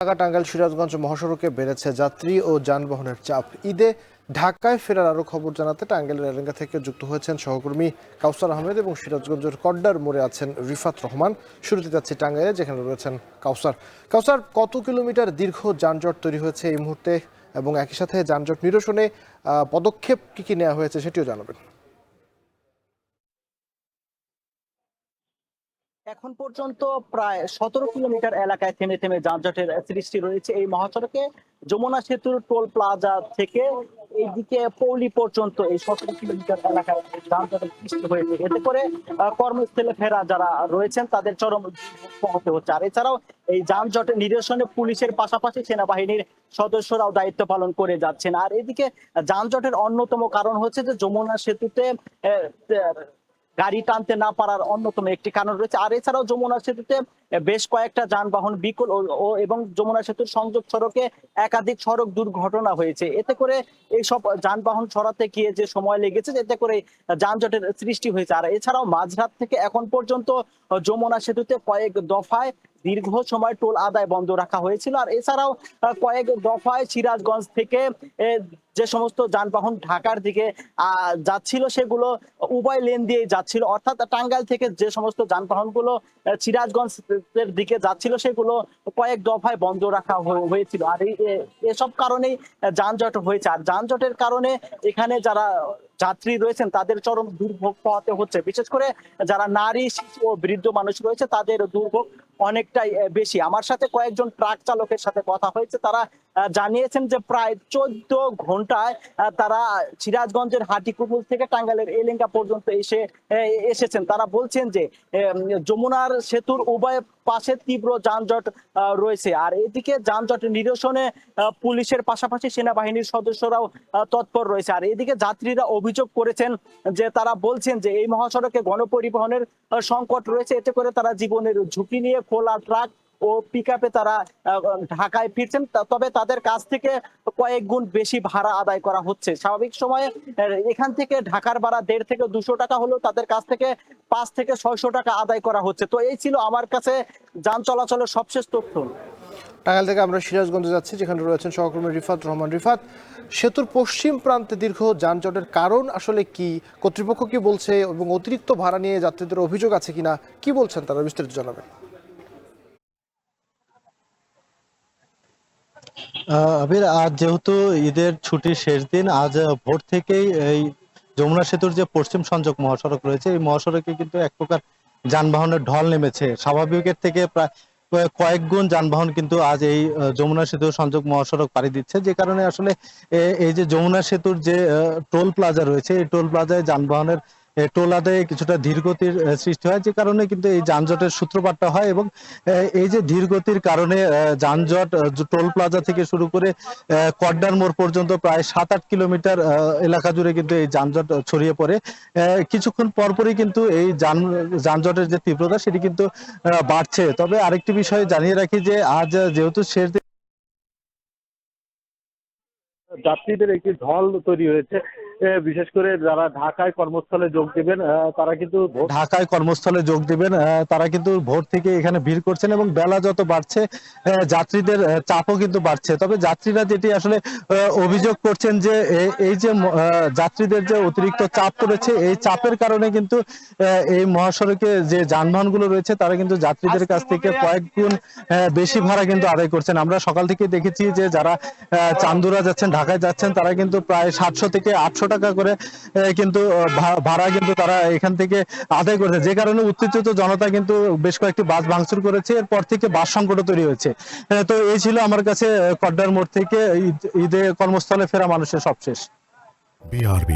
ঢাকা টাঙ্গাইল সিরাজগঞ্জ মহাসড়কে বেড়েছে যাত্রী ও যানবাহনের চাপ। ঈদে ঢাকায় ফেরার আরও খবর জানাতে টাঙ্গাইলের এলাকা থেকে যুক্ত হয়েছেন সহকর্মী কাউসার আহমেদ এবং সিরাজগঞ্জের কড্ডার মোড়ে আছেন রিফাত রহমান। শুরুতে যাচ্ছি টাঙ্গাইলে, যেখানে রয়েছেন কাউসার। কাউসার, কত কিলোমিটার দীর্ঘ যানজট তৈরি হয়েছে এই মুহূর্তে এবং একই সাথে যানজট নিরসনে পদক্ষেপ কি নেওয়া হয়েছে সেটিও জানাবেন। এখন পর্যন্ত প্রায় 17 কিলোমিটার এলাকায় থেমে থেমে যানজটের সৃষ্টি রয়েছে এই মহাসড়কে। যমুনা সেতুর টোল প্লাজা থেকে এইদিকে পৌলি পর্যন্ত এই 17 কিলোমিটার এলাকায় যানজটের সৃষ্টি হয়েছে। এতে করে কর্মস্থলে ফেরা যারা রয়েছেন তাদের চরম দুর্ভোগ পোহাতে হচ্ছে। আর এছাড়াও এই যানজট নিরসনে পুলিশের পাশাপাশি সেনাবাহিনীর সদস্যরাও দায়িত্ব পালন করে যাচ্ছেন। আর এদিকে যানজটের অন্যতম কারণ হচ্ছে যে যমুনা সেতুতে গাড়ি টানতে না পারার অন্যতম একটি কারণ রয়েছে। আর এছাড়াও যমুনা সেতুতে বেশ কয়েকটা যানবাহন বিকল এবং যমুনা সেতুর সংযোগ সড়কে একাধিক সড়ক দুর্ঘটনা হয়েছে। এতে করে এইসব যানবাহন ছড়াতে গিয়ে যে সময় লেগেছে, এতে করে যানজটের সৃষ্টি হয়েছে। আর এছাড়াও মাঝরাত থেকে এখন পর্যন্ত যমুনা সেতুতে কয়েক দফায় দীর্ঘ সময় টোল আদায় বন্ধ রাখা হয়েছিল। আর এছাড়াও কয়েক দফায় সিরাজগঞ্জ থেকে যে সমস্ত যানবাহন ঢাকার দিকে যাচ্ছিল সেগুলো উভয় লেন দিয়ে যাচ্ছিল, অর্থাৎ টাঙ্গাইল থেকে যে সমস্ত যানবাহন গুলো সিরাজগঞ্জের দিকে যাচ্ছিল সেগুলো কয়েক দফায় বন্ধ রাখা হয়েছিল। আর এসব কারণেই যানজট হয়েছে। আর যানজটের কারণে এখানে যারা যাত্রী রয়েছেন তাদের চরম দুর্ভোগ পোহাতে হচ্ছে। বিশেষ করে যারা নারী, শিশু ও বৃদ্ধ মানুষ রয়েছে তাদের দুর্ভোগ অনেকটাই বেশি। আমার সাথে কয়েকজন ট্রাক চালকের সাথে কথা হয়েছে, তারা জানিয়েছেন যে প্রায় 14 ঘন্টায় তারা সিরাজগঞ্জের হাটিকুমুল থেকে টাঙ্গাইলের এলেঙ্গা পর্যন্ত এসেছেন। তারা বলছেন যে যমুনার সেতুর উভয় পাশে তীব্র যানজট রয়েছে। আর এদিকে যানজট নিরসনে পুলিশের পাশাপাশি সেনাবাহিনীর সদস্যরাও তৎপর রয়েছে। আর এদিকে যাত্রীরা অভিযোগ করেছেন যে তারা বলছেন যে এই মহাসড়কে গণপরিবহনের সংকট রয়েছে। এতে করে তারা জীবনের ঝুঁকি নিয়ে খোলা ট্রাক ও পিকআপে তারা ঢাকায় ফিরছেন, তবে তাদের কাছ থেকে কয়েক গুণ বেশি ভাড়া আদায় করা হচ্ছে। স্বাভাবিক সময়ে এখান থেকে ঢাকার ভাড়া 150 থেকে 200 টাকা হলেও তাদের কাছ থেকে 5 থেকে 600 টাকা আদায় করা হচ্ছে। তো এই ছিল আমার কাছে যান চলাচলের সবশেষ তথ্য। টাঙ্গাইল থেকে আমরা সিরাজগঞ্জে যাচ্ছি, যেখানে রয়েছেন সহকর্মী রিফাত রহমান। রিফাত, সেতুর পশ্চিম প্রান্তে দীর্ঘ যানজটের কারণ আসলে কি, কর্তৃপক্ষ কি বলছে এবং অতিরিক্ত ভাড়া নিয়ে যাত্রীদের অভিযোগ আছে কিনা, কি বলছেন তারা, বিস্তারিত জানাবেন। আবির, আজ যেহেতু ঈদের ছুটির শেষ দিন, আজ ভোর থেকেই এই যমুনা সেতুর যে পশ্চিম সংযোগ মহাসড়ক রয়েছে এই মহাসড়কে কিন্তু এক প্রকার যানবাহনের ঢল নেমেছে। স্বাভাবিকের থেকে প্রায় কয়েক গুণ যানবাহন কিন্তু আজ এই যমুনা সেতু সংযোগ মহাসড়ক পাড়ি দিচ্ছে, যে কারণে আসলে এই যে যমুনা সেতুর যে টোল প্লাজা রয়েছে এই টোল প্লাজায় যানবাহনের টোল আদায়ে কিছুটা ধীরগতির সৃষ্টি হয়, যে কারণে কিন্তু এই যানজটের সূত্রপাতটা হয়। এবং এই যে ধীরগতির কারণে যানজট টোল প্লাজা থেকে শুরু করে কড্ডার মোড় পর্যন্ত প্রায় 7-8 কিলোমিটার এলাকা জুড়ে কিন্তু এই যানজট ছড়িয়ে পড়ে। কিছুক্ষণ পরপরই কিন্তু এই যানজটের যে তীব্রতা সেটি কিন্তু বাড়ছে। তবে আরেকটি বিষয় জানিয়ে রাখি যে আজ যেহেতু শেষ দিন, যাত্রীদের একটি ঢল তৈরি হয়েছে। বিশেষ করে যারা ঢাকায় কর্মস্থলে যোগ দেবেন তারা কিন্তু ভোর থেকে এখানে ভিড় করছেন এবং বেলা যত বাড়ছে যাত্রীদের চাপও কিন্তু বাড়ছে। তবে যাত্রীরা যেটি আসলে অভিযোগ করছেন যে এই যে যাত্রীদের যে অতিরিক্ত চাপ পড়েছে এই চাপের কারণে কিন্তু এই মহাসড়কে যে যানবাহনগুলো রয়েছে তারা কিন্তু যাত্রীদের কাছ থেকে কয়েক গুণ বেশি ভাড়া কিন্তু আদায় করছেন। আমরা সকাল থেকে দেখেছি যে যারা চান্দুরা যাচ্ছেন, ঢাকায় যাচ্ছেন, তারা কিন্তু প্রায় 700 থেকে 800 টাকা করে কিন্তু ভাড়া কিন্তু তারা এখান থেকে আদায় করেছে, যে কারণে উত্তেজিত জনতা কিন্তু বেশ কয়েকটি বাস ভাঙচুর করেছে। এরপর থেকে বাস সংকট তৈরি হয়েছে। তো এই ছিল আমার কাছে কড্ডার মোড় থেকে ঈদে কর্মস্থলে ফেরা মানুষের সবশেষ। BRB